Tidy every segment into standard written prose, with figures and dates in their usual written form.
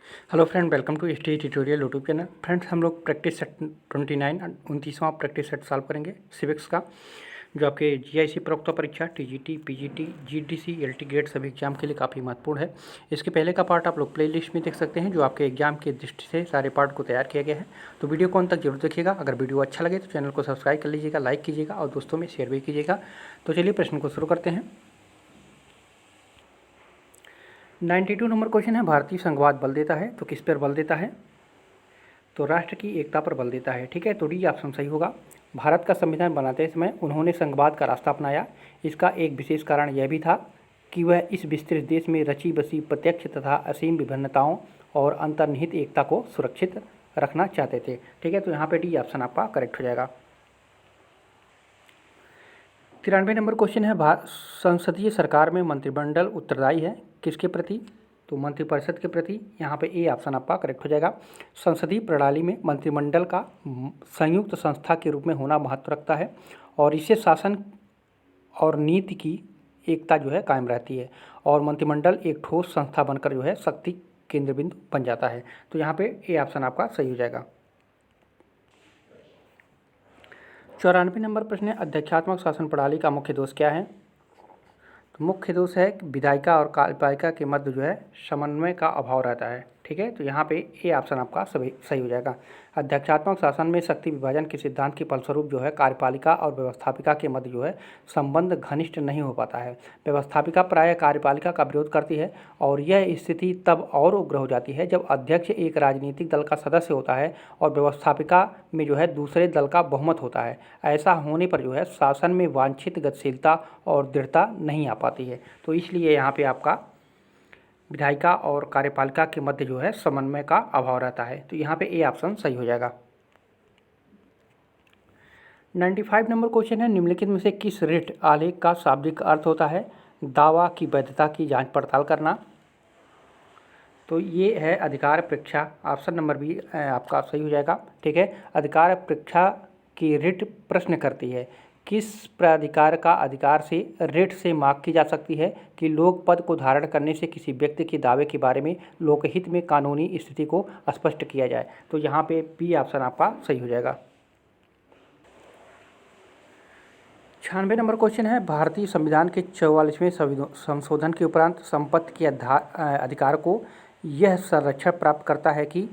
Hello friend, welcome to S T tutorial YouTube channel. Friends, हम लोग practice set 29 29वां practice set solve करेंगे civics का, जो आपके जीआईसी प्रवक्ता परीक्षा TGT, PGT, GDC, LT grade सभी एग्जाम के लिए काफ़ी महत्वपूर्ण है। इसके पहले का पार्ट आप लोग प्लेलिस्ट में देख सकते हैं, जो आपके एग्जाम की दृष्टि से सारे पार्ट को तैयार किया गया है। तो वीडियो को अंत तक जरूर देखिएगा। अगर वीडियो अच्छा लगे तो चैनल को सब्सक्राइब कर लीजिएगा, लाइक कीजिएगा और दोस्तों में शेयर भी कीजिएगा। तो चलिए प्रश्न को शुरू करते हैं। 92 नंबर क्वेश्चन है, भारतीय संघवाद बल देता है तो किस पर बल देता है? तो राष्ट्र की एकता पर बल देता है। ठीक है, तो डी ऑप्शन सही होगा। भारत का संविधान बनाते समय उन्होंने संघवाद का रास्ता अपनाया। इसका एक विशेष कारण यह भी था कि वह इस विस्तृत देश में रची बसी प्रत्यक्ष तथा असीम विभिन्नताओं और अंतर्निहित एकता को सुरक्षित रखना चाहते थे। ठीक है, तो यहाँ पे डी ऑप्शन आपका करेक्ट हो जाएगा। 93 नंबर क्वेश्चन है, संसदीय सरकार में मंत्रिमंडल उत्तरदायी है किसके प्रति? तो मंत्रिपरिषद के प्रति। यहाँ पे ए ऑप्शन आपका करेक्ट हो जाएगा। संसदीय प्रणाली में मंत्रिमंडल का संयुक्त संस्था के रूप में होना महत्व रखता है और इससे शासन और नीति की एकता जो है कायम रहती है और मंत्रिमंडल एक ठोस संस्था बनकर जो है शक्ति केंद्र बिंदु बन जाता है। तो यहाँ पे ए ऑप्शन आपका सही हो जाएगा। 94 नंबर प्रश्न है, अध्यक्षात्मक शासन प्रणाली का मुख्य दोष क्या है? तो मुख्य दोष है कि विधायिका और कार्यपालिका के मध्य जो है समन्वय का अभाव रहता है। ठीक है, तो यहाँ पे ए ऑप्शन आपका सही हो जाएगा। अध्यक्षात्मक शासन में शक्ति विभाजन के सिद्धांत के फलस्वरूप जो है कार्यपालिका और व्यवस्थापिका के मध्य जो है संबंध घनिष्ठ नहीं हो पाता है। व्यवस्थापिका प्रायः कार्यपालिका का विरोध करती है और यह स्थिति तब और उग्र हो जाती है जब अध्यक्ष एक राजनीतिक दल का सदस्य होता है और व्यवस्थापिका में जो है दूसरे दल का बहुमत होता है। ऐसा होने पर जो है शासन में वांछित गतिशीलता और दृढ़ता नहीं आ पाती है। तो इसलिए यहाँ पे आपका विधायिका और कार्यपालिका के मध्य जो है समन्वय का अभाव रहता है। तो यहाँ पे ए ऑप्शन सही हो जाएगा। 95 नंबर क्वेश्चन है, निम्नलिखित में से किस रिट आलेख का शाब्दिक अर्थ होता है? दावा की वैधता की जांच पड़ताल करना। तो ये है अधिकार परीक्षा। ऑप्शन नंबर बी आपका सही हो जाएगा। ठीक है, अधिकार परीक्षा की रिट प्रश्न करती है किस प्राधिकार का अधिकार से रिट से मांग की जा सकती है कि लोक पद को धारण करने से किसी व्यक्ति के दावे के बारे में लोकहित में कानूनी स्थिति को स्पष्ट किया जाए। तो यहाँ पे बी ऑप्शन आपका सही हो जाएगा। 96 नंबर क्वेश्चन है, भारतीय संविधान के 44वें संशोधन के उपरांत संपत्ति के अधिकार को यह संरक्षण प्राप्त करता है कि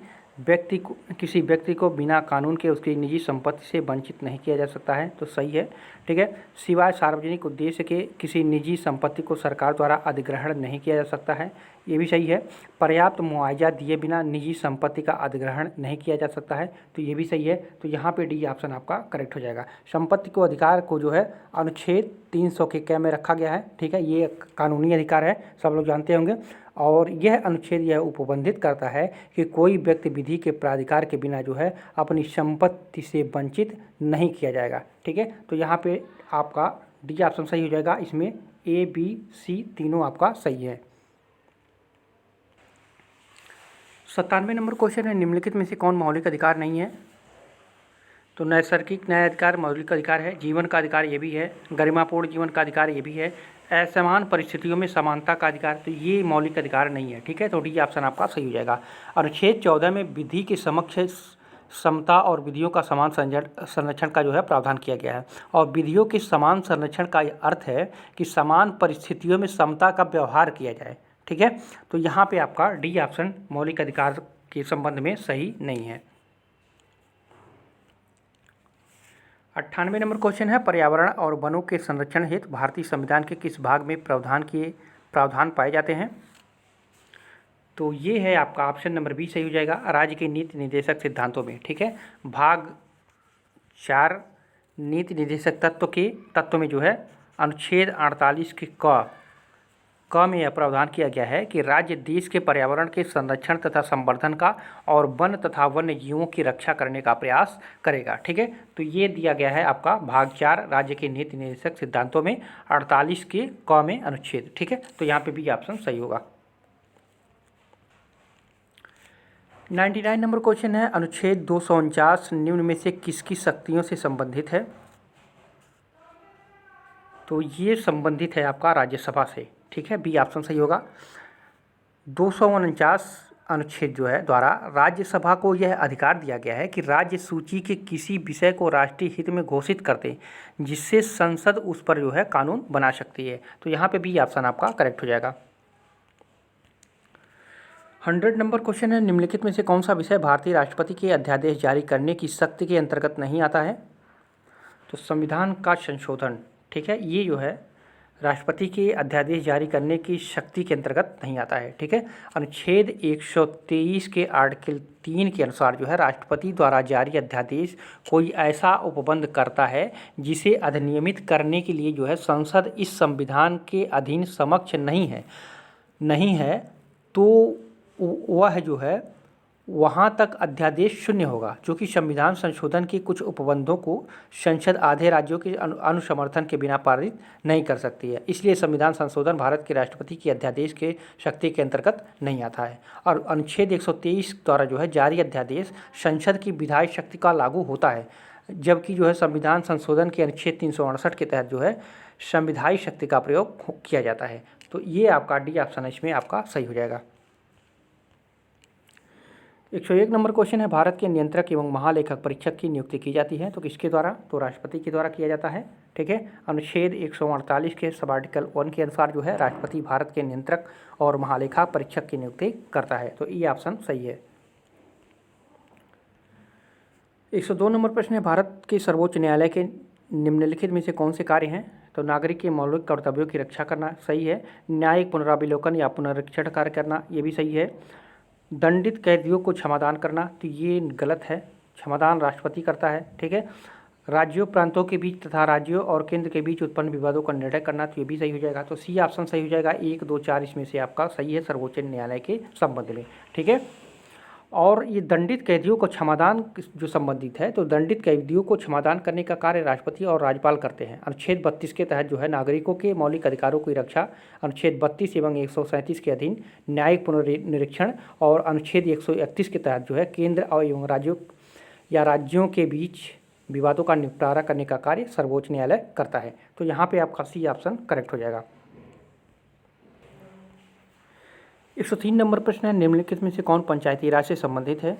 किसी व्यक्ति को बिना कानून के उसकी निजी संपत्ति से वंचित नहीं किया जा सकता है। तो सही है। ठीक है, सिवाय सार्वजनिक उद्देश्य के किसी निजी संपत्ति को सरकार द्वारा अधिग्रहण नहीं किया जा सकता है। ये भी सही है। पर्याप्त मुआवजा दिए बिना निजी संपत्ति का अधिग्रहण नहीं किया जा सकता है। तो ये भी सही है। तो यहाँ पे डी ऑप्शन आपका करेक्ट हो जाएगा। संपत्ति को अधिकार को जो है अनुच्छेद 300 के कै में रखा गया है। ठीक है, ये कानूनी अधिकार है, सब लोग जानते होंगे। और यह अनुच्छेद यह उपबंधित करता है कि कोई व्यक्ति विधि के प्राधिकार के बिना जो है अपनी संपत्ति से वंचित नहीं किया जाएगा। ठीक है, तो यहाँ पे आपका डी ऑप्शन सही हो जाएगा। इसमें ए, बी, सी तीनों आपका सही है। 97 नंबर क्वेश्चन है, निम्नलिखित में से कौन मौलिक अधिकार नहीं है? तो नैसर्गिक न्याय अधिकार मौलिक अधिकार है, जीवन का अधिकार ये भी है, गरिमापूर्ण जीवन का अधिकार ये भी है, असमान परिस्थितियों में समानता का अधिकार, तो ये मौलिक अधिकार नहीं है। ठीक है, तो डी ऑप्शन आपका सही हो जाएगा। अनुच्छेद 14 में विधि के समक्ष समता और विधियों का समान संरक्षण का जो है प्रावधान किया गया है और विधियों के समान संरक्षण का अर्थ है कि समान परिस्थितियों में समता का व्यवहार किया जाए। ठीक है, तो यहाँ पे आपका डी ऑप्शन मौलिक अधिकार के संबंध में सही नहीं है। 98 नंबर क्वेश्चन है, पर्यावरण और वनों के संरक्षण हेतु भारतीय संविधान के किस भाग में प्रावधान पाए जाते हैं? तो ये है आपका ऑप्शन नंबर बी सही हो जाएगा, राज्य के नीति निर्देशक सिद्धांतों में। ठीक है, भाग 4 नीति निर्देशक तत्व में जो है अनुच्छेद 48 के क में यह प्रावधान किया गया है कि राज्य देश के पर्यावरण के संरक्षण तथा संवर्धन का और वन तथा वन्य जीवों की रक्षा करने का प्रयास करेगा। ठीक है, तो ये दिया गया है आपका भाग 4 राज्य के नीति निर्देशक सिद्धांतों में 48 के क में अनुच्छेद। ठीक है, तो यहाँ पे भी ऑप्शन सही होगा। 99 नंबर क्वेश्चन है, अनुच्छेद 249 निम्न में से किसकी शक्तियों से संबंधित है? तो ये संबंधित है आपका राज्यसभा से। ठीक है, बी ऑप्शन सही होगा। 249 अनुच्छेद जो है द्वारा राज्यसभा को यह अधिकार दिया गया है कि राज्य सूची के किसी विषय को राष्ट्रीय हित में घोषित कर दे, जिससे संसद उस पर जो है कानून बना सकती है। तो यहाँ पे बी ऑप्शन आपका करेक्ट हो जाएगा। 100 नंबर क्वेश्चन है, निम्नलिखित में से कौन सा विषय भारतीय राष्ट्रपति के अध्यादेश जारी करने की शक्ति के अंतर्गत नहीं आता है? तो संविधान का संशोधन, ठीक है, ये जो है राष्ट्रपति के अध्यादेश जारी करने की शक्ति के अंतर्गत नहीं आता है, ठीक है। अनुच्छेद 123 के आर्टिकल 3 के अनुसार जो है राष्ट्रपति द्वारा जारी अध्यादेश कोई ऐसा उपबंध करता है जिसे अधिनियमित करने के लिए जो है संसद इस संविधान के अधीन समक्ष नहीं है तो वह जो है वहाँ तक अध्यादेश शून्य होगा, जो कि संविधान संशोधन के कुछ उपबंधों को संसद आधे राज्यों के अनुसमर्थन के बिना पारित नहीं कर सकती है। इसलिए संविधान संशोधन भारत के राष्ट्रपति की अध्यादेश के शक्ति के अंतर्गत नहीं आता है। और अनुच्छेद 123 द्वारा जो है जारी अध्यादेश संसद की विधायी शक्ति का लागू होता है, जबकि जो है संविधान संशोधन के अनुच्छेद 368 के तहत जो है संविधायी शक्ति का प्रयोग किया जाता है। तो ये आपका डी ऑप्शन इसमें आपका सही हो जाएगा। 101 नंबर क्वेश्चन है, भारत के नियंत्रक एवं महालेखक परीक्षक की नियुक्ति की जाती है तो किसके द्वारा? तो राष्ट्रपति के द्वारा किया जाता है, ठीक है। अनुच्छेद 148 के सब आर्टिकल 1 के अनुसार जो है राष्ट्रपति भारत के नियंत्रक और महालेखा परीक्षक की नियुक्ति करता है। तो ये ऑप्शन सही है। 102 नंबर प्रश्न है, भारत के सर्वोच्च न्यायालय के निम्नलिखित में से कौन से कार्य हैं? तो नागरिक के मौलिक कर्तव्यों की रक्षा करना सही है। न्यायिक पुनरावलोकन या पुनरीक्षण कार्य करना, ये भी सही है। दंडित कैदियों को क्षमादान करना, तो ये गलत है, क्षमादान राष्ट्रपति करता है, ठीक है। राज्यों प्रांतों के बीच तथा राज्यों और केंद्र के बीच उत्पन्न विवादों का निर्णय करना, तो ये भी सही हो जाएगा। तो सी ऑप्शन सही हो जाएगा। 1, 2, 4 इसमें से आपका सही है सर्वोच्च न्यायालय के संबंध में, ठीक है। और ये दंडित कैदियों को क्षमादान जो संबंधित है, तो दंडित कैदियों को क्षमादान करने का कार्य राष्ट्रपति और राज्यपाल करते हैं। अनुच्छेद 32 के तहत जो है नागरिकों के मौलिक अधिकारों की रक्षा, अनुच्छेद 32 एवं 137 के अधीन न्यायिक पुनर्निरीक्षण और अनुच्छेद 131 के तहत जो है केंद्र और एवं राज्यों के बीच विवादों का निपटारा करने का कार्य सर्वोच्च न्यायालय करता है। तो यहाँ पर आपका सी ऑप्शन करेक्ट हो जाएगा। 103 नंबर प्रश्न है, निम्नलिखित में से कौन पंचायती राज से संबंधित है?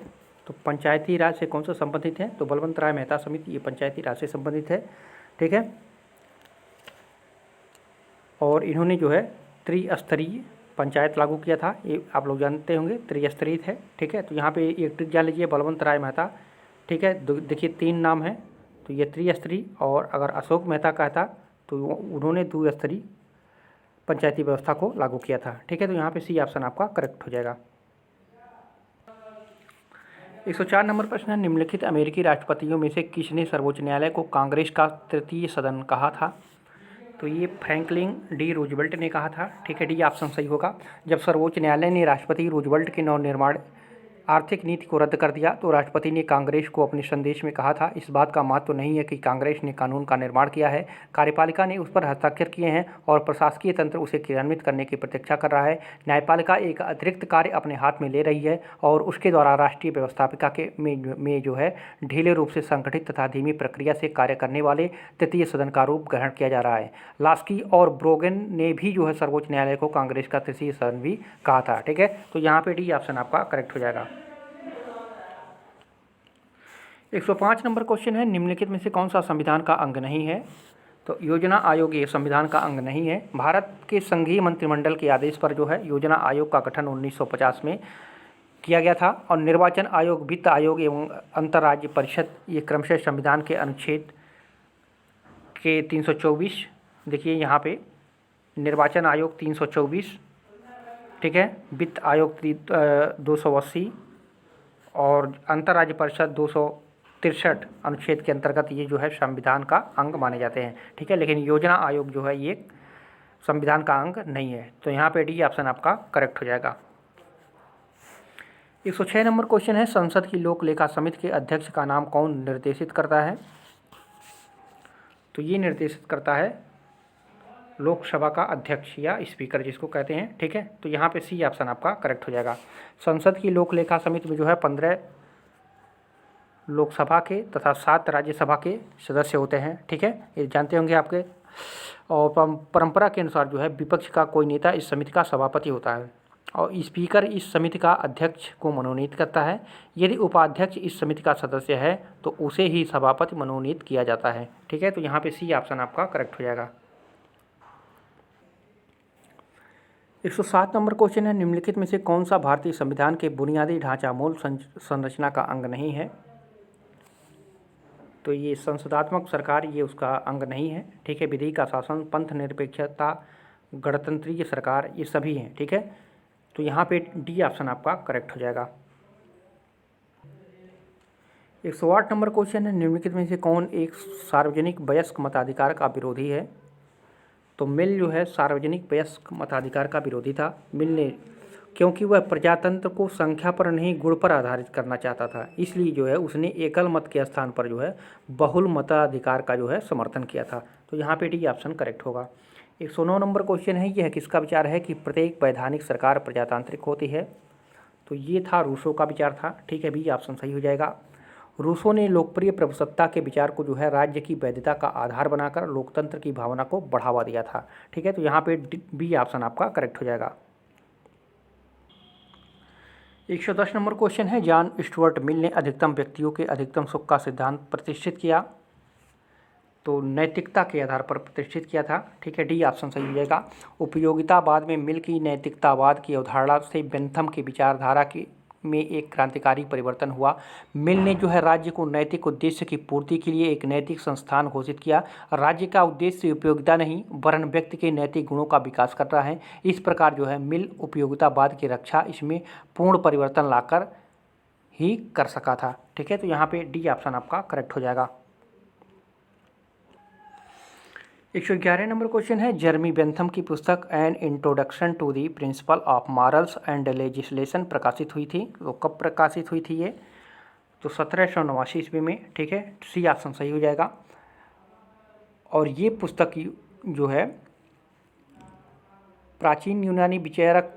तो पंचायती राज से कौन सा संबंधित है? तो बलवंत राय मेहता समिति, ये पंचायती राज से संबंधित है, ठीक है। और इन्होंने जो है त्रिस्तरीय पंचायत लागू किया था, ये आप लोग जानते होंगे, त्रिस्तरीय है, ठीक है। तो यहाँ पे एक ट्रिक जान लीजिए, बलवंत राय मेहता, ठीक है। देखिए 3 नाम है, तो ये त्रिस्तरीय, और अगर अशोक मेहता का था तो उन्होंने द्विस्तरीय पंचायती व्यवस्था को लागू किया था, ठीक है। तो यहाँ पे सी ऑप्शन आपका करेक्ट हो जाएगा। 104 नंबर प्रश्न है, निम्नलिखित अमेरिकी राष्ट्रपतियों में से किसने सर्वोच्च न्यायालय को कांग्रेस का तृतीय सदन कहा था? तो ये फ्रैंकलिन डी रूजवेल्ट ने कहा था, ठीक है। डी ऑप्शन सही होगा। जब सर्वोच्च न्यायालय ने राष्ट्रपति रूजवेल्ट के नवनिर्माण आर्थिक नीति को रद्द कर दिया तो राष्ट्रपति ने कांग्रेस को अपने संदेश में कहा था, इस बात का महत्व नहीं है कि कांग्रेस ने कानून का निर्माण किया है, कार्यपालिका ने उस पर हस्ताक्षर किए हैं और प्रशासकीय तंत्र उसे क्रियान्वित करने की प्रतीक्षा कर रहा है। न्यायपालिका एक अतिरिक्त कार्य अपने हाथ में ले रही है और उसके द्वारा राष्ट्रीय व्यवस्थापिका के में जो है ढीले रूप से संगठित तथा धीमी प्रक्रिया से कार्य करने वाले तृतीय सदन का रूप ग्रहण किया जा रहा है। लास्की और ब्रोगन ने भी जो है सर्वोच्च न्यायालय को कांग्रेस का तृतीय सदन भी कहा था, ठीक है। तो यहाँ पे डी ऑप्शन आपका करेक्ट हो जाएगा। 105 नंबर क्वेश्चन है, निम्नलिखित में से कौन सा संविधान का अंग नहीं है? तो योजना आयोग ये संविधान का अंग नहीं है। भारत के संघीय मंत्रिमंडल के आदेश पर जो है योजना आयोग का गठन 1950 में किया गया था और निर्वाचन आयोग, वित्त आयोग एवं अंतर्राज्य परिषद ये क्रमशः संविधान के अनुच्छेद के 324, देखिए यहाँ पे निर्वाचन आयोग 324, ठीक है, वित्त आयोग 280 और अंतर्राज्य परिषद 263 अनुच्छेद के अंतर्गत ये जो है संविधान का अंग माने जाते हैं, ठीक है। लेकिन योजना आयोग जो है ये संविधान का अंग नहीं है। तो यहाँ पे डी ऑप्शन आपका करेक्ट हो जाएगा। 106 नंबर क्वेश्चन है, संसद की लोक लेखा समिति के अध्यक्ष का नाम कौन निर्देशित करता है? तो ये निर्देशित करता है लोकसभा का अध्यक्ष या स्पीकर जिसको कहते हैं, ठीक है। तो यहाँ पे सी ऑप्शन आपका करेक्ट हो जाएगा। संसद की लोक लेखा समिति में जो है 15 लोकसभा के तथा 7 राज्यसभा के सदस्य होते हैं, ठीक है, ये जानते होंगे आपके। और परंपरा के अनुसार जो है विपक्ष का कोई नेता इस समिति का सभापति होता है और स्पीकर इस समिति का अध्यक्ष को मनोनीत करता है। यदि उपाध्यक्ष इस समिति का सदस्य है तो उसे ही सभापति मनोनीत किया जाता है। ठीक है, तो यहाँ पे सी ऑप्शन आपका करेक्ट हो जाएगा। 107 नंबर क्वेश्चन है, निम्नलिखित में से कौन सा भारतीय संविधान के बुनियादी ढांचा मूल संरचना का अंग नहीं है? तो ये संसदात्मक सरकार ये उसका अंग नहीं है। ठीक है, विधि का शासन, पंथ निरपेक्षता, गणतंत्रीय सरकार, ये सभी हैं। ठीक है, तो यहाँ पे डी ऑप्शन आपका करेक्ट हो जाएगा। 108 नंबर क्वेश्चन है, निम्नलिखित में से कौन एक सार्वजनिक वयस्क मताधिकार का विरोधी है? तो मिल जो है सार्वजनिक वयस्क मताधिकार का विरोधी था। मिल ने, क्योंकि वह प्रजातंत्र को संख्या पर नहीं गुण पर आधारित करना चाहता था, इसलिए जो है उसने एकल मत के स्थान पर जो है बहुल मताधिकार का जो है समर्थन किया था। तो यहाँ पे डी ऑप्शन करेक्ट होगा। 109 नंबर क्वेश्चन है, यह किसका विचार है कि प्रत्येक वैधानिक सरकार प्रजातांत्रिक होती है? तो ये था रूसो का विचार था। ठीक है, बी ऑप्शन सही हो जाएगा। रूसो ने लोकप्रिय प्रभुसत्ता के विचार को जो है राज्य की वैधता का आधार बनाकर लोकतंत्र की भावना को बढ़ावा दिया था। ठीक है, तो यहाँ पे बी ऑप्शन आपका करेक्ट हो जाएगा। 110 नंबर क्वेश्चन है, जॉन स्टुअर्ट मिल ने अधिकतम व्यक्तियों के अधिकतम सुख का सिद्धांत प्रतिष्ठित किया? तो नैतिकता के आधार पर प्रतिष्ठित किया था। ठीक है, डी ऑप्शन सही हो जाएगा। उपयोगितावाद में मिल की नैतिकतावाद की अवधारणा से बेंथम की विचारधारा की में एक क्रांतिकारी परिवर्तन हुआ। मिल ने जो है राज्य को नैतिक उद्देश्य की पूर्ति के लिए एक नैतिक संस्थान घोषित किया। राज्य का उद्देश्य उपयोगिता नहीं वरन व्यक्ति के नैतिक गुणों का विकास करना है। इस प्रकार जो है मिल उपयोगितावाद की रक्षा इसमें पूर्ण परिवर्तन लाकर ही कर सका था। ठीक है, तो यहाँ पे डी ऑप्शन आपका करेक्ट हो जाएगा। 111 नंबर क्वेश्चन है, जर्मी बेंथम की पुस्तक an introduction to the principle of morals and legislation प्रकाशित हुई थी। तो कब प्रकाशित हुई थी ये? तो 1789 ईस्वी में। ठीक है, सी ऑप्शन सही हो जाएगा। और ये पुस्तक जो है प्राचीन यूनानी विचारक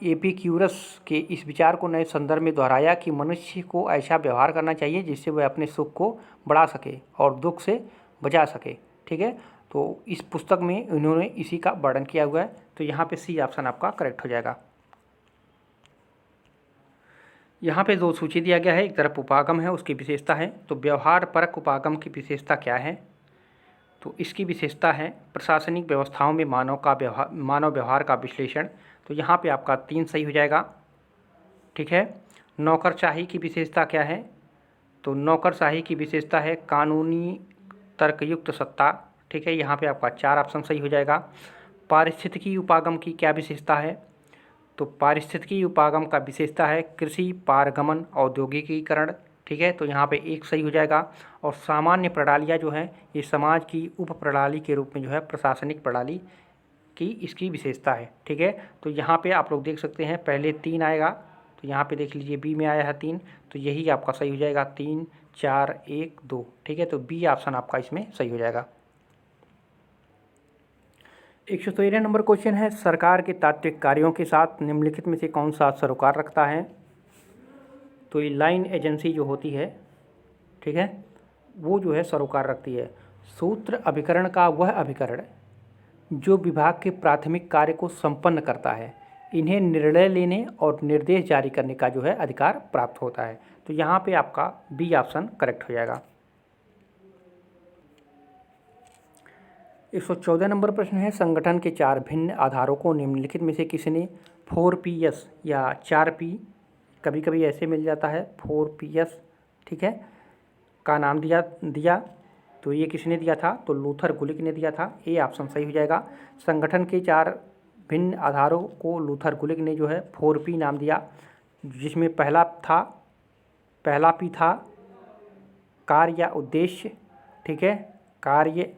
एपिक्यूरस के इस विचार को नए संदर्भ में दोहराया कि मनुष्य को ऐसा व्यवहार करना चाहिए जिससे वह अपने सुख को बढ़ा सके और दुख से बचा सके। ठीक है, तो इस पुस्तक में इन्होंने इसी का वर्णन किया हुआ है। तो यहाँ पे सी ऑप्शन आपका करेक्ट हो जाएगा। यहाँ पे दो सूची दिया गया है, एक तरफ उपागम है उसकी विशेषता है। तो व्यवहार परक उपागम की विशेषता क्या है? तो इसकी विशेषता है प्रशासनिक व्यवस्थाओं में मानव व्यवहार का विश्लेषण। तो यहाँ पे आपका 3 सही हो जाएगा। ठीक है, नौकरशाही की विशेषता क्या है? तो नौकरशाही की विशेषता है कानूनी तर्कयुक्त सत्ता। ठीक है, यहाँ पे आपका 4 ऑप्शन सही हो जाएगा। पारिस्थितिकी उपागम की क्या विशेषता है? तो पारिस्थितिकी उपागम का विशेषता है कृषि पारगमन औद्योगिकीकरण। ठीक है, तो यहाँ पे 1 सही हो जाएगा। और सामान्य प्रणालियाँ जो हैं ये समाज की उप प्रणाली के रूप में जो है प्रशासनिक प्रणाली की इसकी विशेषता है। ठीक है, तो यहाँ पे आप लोग देख सकते हैं पहले 3 आएगा, तो यहाँ पे देख लीजिए बी में आया है 3, तो यही आपका सही हो जाएगा 3 4 1 2। ठीक है, तो बी ऑप्शन आपका इसमें सही हो जाएगा। 113 नंबर क्वेश्चन है, सरकार के तात्विक कार्यों के साथ निम्नलिखित में से कौन सा सरोकार रखता है? तो ये लाइन एजेंसी जो होती है, ठीक है, वो जो है सरोकार रखती है। सूत्र अभिकरण का वह अभिकरण जो विभाग के प्राथमिक कार्य को संपन्न करता है, इन्हें निर्णय लेने और निर्देश जारी करने का जो है अधिकार प्राप्त होता है। तो यहाँ पे आपका बी ऑप्शन करेक्ट हो जाएगा। 114 नंबर प्रश्न है, संगठन के 4 भिन्न आधारों को निम्नलिखित में से किसने 4Ps या 4P, कभी कभी ऐसे मिल जाता है 4Ps, ठीक है, का नाम दिया। तो ये किसने दिया था? तो लूथर गुलिक ने दिया था। ए ऑप्शन सही हो जाएगा। संगठन के 4 भिन्न आधारों को लूथर गुलिक ने जो है 4P नाम दिया, जिसमें पहला P था कार्य या उद्देश्य। ठीक है, कार्य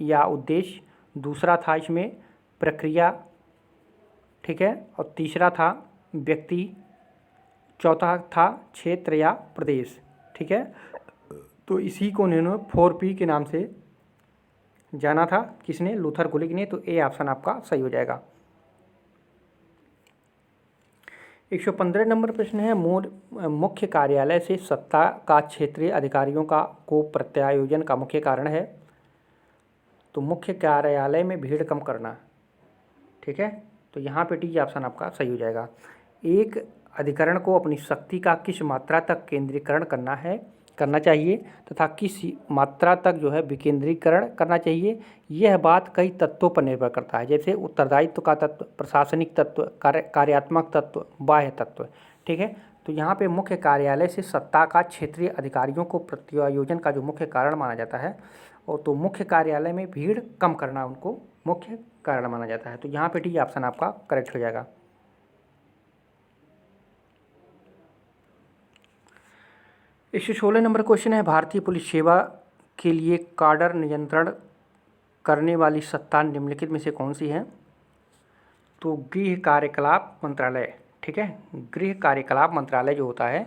या उद्देश्य। दूसरा था इसमें प्रक्रिया। ठीक है, और तीसरा था व्यक्ति। चौथा था क्षेत्र या प्रदेश। ठीक है, तो इसी को उन्होंने 4P के नाम से जाना था। किसने? लूथर गुलिक ने। तो ए ऑप्शन आपका सही हो जाएगा। 115 नंबर प्रश्न है, मुख्य कार्यालय से सत्ता का क्षेत्रीय अधिकारियों को प्रत्यायोजन का मुख्य कारण है। तो मुख्य कार्यालय में भीड़ कम करना। ठीक है, तो यहाँ पे डी ऑप्शन आपका सही हो जाएगा। एक अधिकरण को अपनी शक्ति का किस मात्रा तक केंद्रीकरण करना चाहिए तथा किस मात्रा तक जो है विकेंद्रीकरण करना चाहिए, यह बात कई तत्वों पर निर्भर करता है, जैसे उत्तरदायित्व का तत्व, प्रशासनिक तत्व, कार्यात्मक तत्व, बाह्य तत्व। ठीक है, तो यहाँ पे मुख्य कार्यालय से सत्ता का क्षेत्रीय अधिकारियों को प्रत्यायोजन का जो मुख्य कारण माना जाता है, और तो मुख्य कार्यालय में भीड़ कम करना उनको मुख्य कारण माना जाता है। तो यहाँ पे डी ऑप्शन आपका करेक्ट हो जाएगा। 116 नंबर क्वेश्चन है, भारतीय पुलिस सेवा के लिए काडर नियंत्रण करने वाली सत्ता निम्नलिखित में से कौन सी है? तो गृह कार्यकलाप मंत्रालय। ठीक है, गृह कार्यकलाप मंत्रालय जो होता है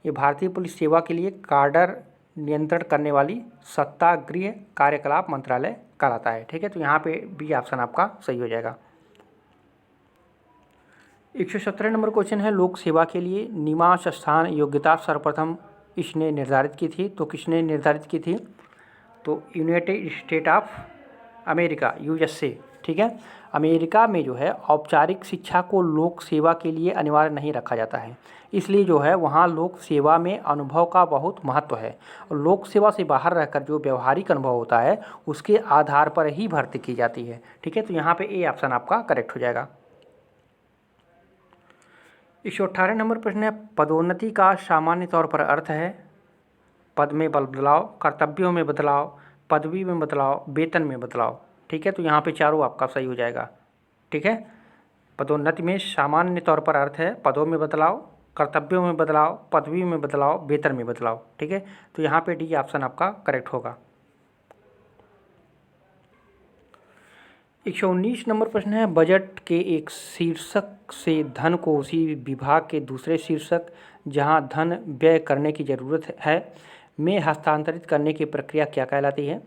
ये भारतीय पुलिस सेवा के लिए काडर नियंत्रण करने वाली सत्ता गृह कार्यकलाप मंत्रालय कहलाता है। ठीक है, तो यहाँ पे बी ऑप्शन आपका सही हो जाएगा। 117 नंबर क्वेश्चन है, लोक सेवा के लिए निवास स्थान योग्यता सर्वप्रथम इसने निर्धारित की थी। तो किसने निर्धारित की थी? तो United state of America, USA. ठीक है, अमेरिका में जो है औपचारिक शिक्षा को लोक सेवा के लिए अनिवार्य नहीं रखा जाता है, इसलिए जो है वहाँ लोक सेवा में अनुभव का बहुत महत्व है, और लोक सेवा से बाहर रहकर जो व्यवहारिक अनुभव होता है उसके आधार पर ही भर्ती की जाती है। ठीक है, तो यहाँ पे ए ऑप्शन आपका करेक्ट हो जाएगा। 118 नंबर प्रश्न है, पदोन्नति का सामान्य तौर पर अर्थ है पद में बदलाव, कर्तव्यों में बदलाव, पदवी में बदलाव, वेतन में बदलाव। ठीक है, तो यहाँ पे चारों आपका सही हो जाएगा। ठीक है, पदोन्नति में सामान्य तौर पर अर्थ है पदों में बदलाव, कर्तव्यों में बदलाव, पदवी में बदलाव, वेतन में बदलाव। ठीक है, तो यहाँ पे डी ऑप्शन आपका करेक्ट होगा। 119 नंबर प्रश्न है, बजट के एक शीर्षक से धन को उसी विभाग के दूसरे शीर्षक जहां धन व्यय करने की ज़रूरत है में हस्तांतरित करने की प्रक्रिया क्या कहलाती है?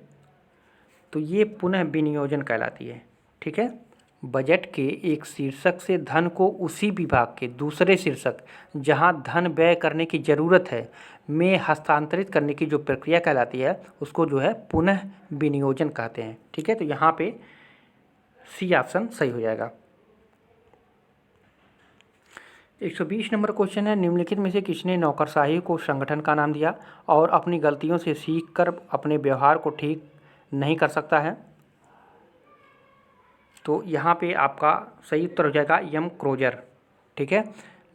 तो ये पुनः विनियोजन कहलाती है। ठीक है, बजट के एक शीर्षक से धन को उसी विभाग के दूसरे शीर्षक जहां धन व्यय करने की ज़रूरत है में हस्तांतरित करने की जो प्रक्रिया कहलाती है उसको जो है पुनः विनियोजन कहते हैं। ठीक है, तो यहाँ पे सी ऑप्शन सही हो जाएगा। 120 नंबर क्वेश्चन है, निम्नलिखित में से किसने नौकरशाही को संगठन का नाम दिया और अपनी गलतियों से सीखकर अपने व्यवहार को ठीक नहीं कर सकता है? तो यहाँ पे आपका सही उत्तर हो जाएगा एम क्रोजर। ठीक है,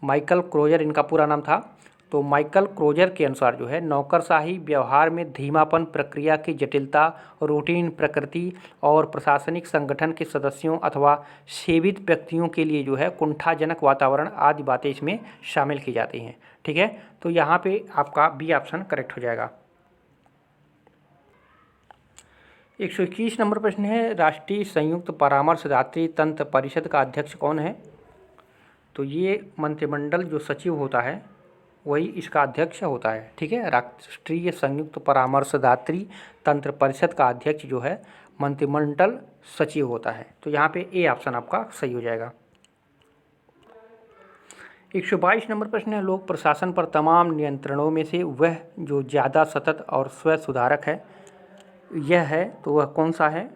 माइकल क्रोजर इनका पूरा नाम था। तो माइकल क्रोजर के अनुसार जो है नौकरशाही व्यवहार में धीमापन, प्रक्रिया की जटिलता, रूटीन प्रकृति और प्रशासनिक संगठन के सदस्यों अथवा सेवित व्यक्तियों के लिए जो है कुंठाजनक वातावरण आदि बातें इसमें शामिल की जाती हैं। ठीक है, तो यहाँ पे आपका बी ऑप्शन करेक्ट हो जाएगा। 121 नंबर प्रश्न है, राष्ट्रीय संयुक्त परामर्शदात्री तंत्र परिषद का अध्यक्ष कौन है? तो ये मंत्रिमंडल जो सचिव होता है वही इसका अध्यक्ष होता है। ठीक है, राष्ट्रीय संयुक्त परामर्शदात्री तंत्र परिषद का अध्यक्ष जो है मंत्रिमंडल सचिव होता है। तो यहाँ पे ए ऑप्शन आपका सही हो जाएगा। 122 नंबर प्रश्न है, लोक प्रशासन पर तमाम नियंत्रणों में से वह जो ज़्यादा सतत और स्व सुधारक है यह है, तो वह कौन सा है?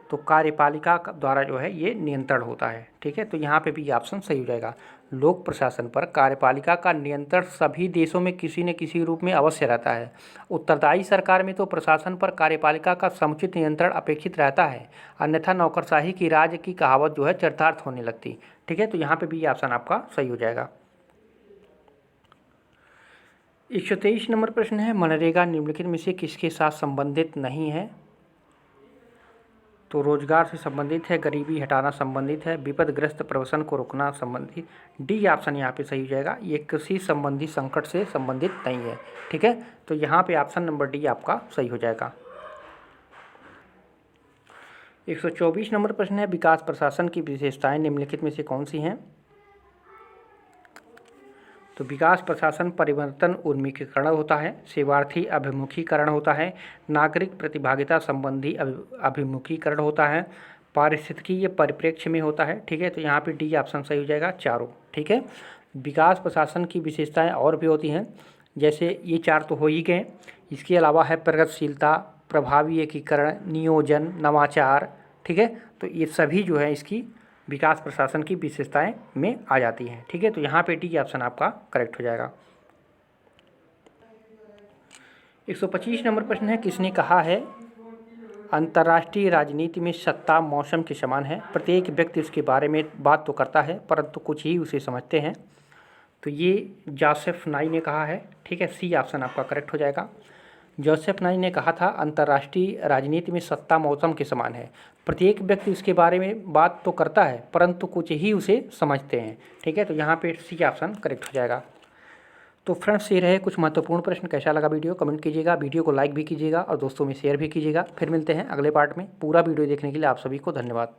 तो कार्यपालिका द्वारा जो है ये नियंत्रण होता है। ठीक है, तो यहाँ पे भी ऑप्शन सही हो जाएगा। लोक प्रशासन पर कार्यपालिका का नियंत्रण सभी देशों में किसी न किसी रूप में अवश्य रहता है। उत्तरदायी सरकार में तो प्रशासन पर कार्यपालिका का समुचित नियंत्रण अपेक्षित रहता है, अन्यथा नौकरशाही की राज की कहावत जो है चरितार्थ होने लगती। ठीक है, तो यहाँ पे भी ऑप्शन आपका सही हो जाएगा। 123 नंबर प्रश्न है, मनरेगा निम्नलिखित में से किसके साथ संबंधित नहीं है? तो रोजगार से संबंधित है, गरीबी हटाना संबंधित है, विपदग्रस्त प्रवसन को रोकना संबंधित। डी ऑप्शन यहाँ पे सही हो जाएगा, ये कृषि संबंधी संकट से संबंधित नहीं है। ठीक है, तो यहाँ पे ऑप्शन नंबर डी आपका सही हो जाएगा। 124 नंबर प्रश्न है, विकास प्रशासन की विशेषताएं निम्नलिखित में से कौन सी हैं? तो विकास प्रशासन परिवर्तन उन्मुखीकरण होता है, सेवार्थी अभिमुखीकरण होता है, नागरिक प्रतिभागिता संबंधी अभिमुखीकरण होता है, पारिस्थितिकीय परिप्रेक्ष्य में होता है। ठीक है, तो यहाँ पे डी ऑप्शन सही हो जाएगा चारों। ठीक है, विकास प्रशासन की विशेषताएं और भी होती हैं, जैसे ये चार तो हो ही गए, इसके अलावा है प्रगतिशीलता, प्रभावी एकीकरण, नियोजन, नवाचार। ठीक है, तो ये सभी जो है इसकी विकास प्रशासन की विशेषताएं में आ जाती हैं। ठीक है, तो यहाँ पे डी ऑप्शन आपका करेक्ट हो जाएगा। 125 नंबर प्रश्न है, किसने कहा है अंतर्राष्ट्रीय राजनीति में सत्ता मौसम के समान है, प्रत्येक व्यक्ति उसके बारे में बात तो करता है परंतु कुछ ही उसे समझते हैं। तो ये जोसेफ नाई ने कहा है। ठीक है, सी ऑप्शन आपका करेक्ट हो जाएगा। जोसेफ नाई ने कहा था अंतर्राष्ट्रीय राजनीति में सत्ता मौसम के समान है, प्रत्येक व्यक्ति उसके बारे में बात तो करता है परंतु कुछ ही उसे समझते हैं। ठीक है, तो यहाँ पे सी ऑप्शन करेक्ट हो जाएगा। तो फ्रेंड्स, ये रहे कुछ महत्वपूर्ण प्रश्न। कैसा लगा वीडियो कमेंट कीजिएगा, वीडियो को लाइक भी कीजिएगा और दोस्तों में शेयर भी कीजिएगा। फिर मिलते हैं अगले पार्ट में। पूरा वीडियो देखने के लिए आप सभी को धन्यवाद।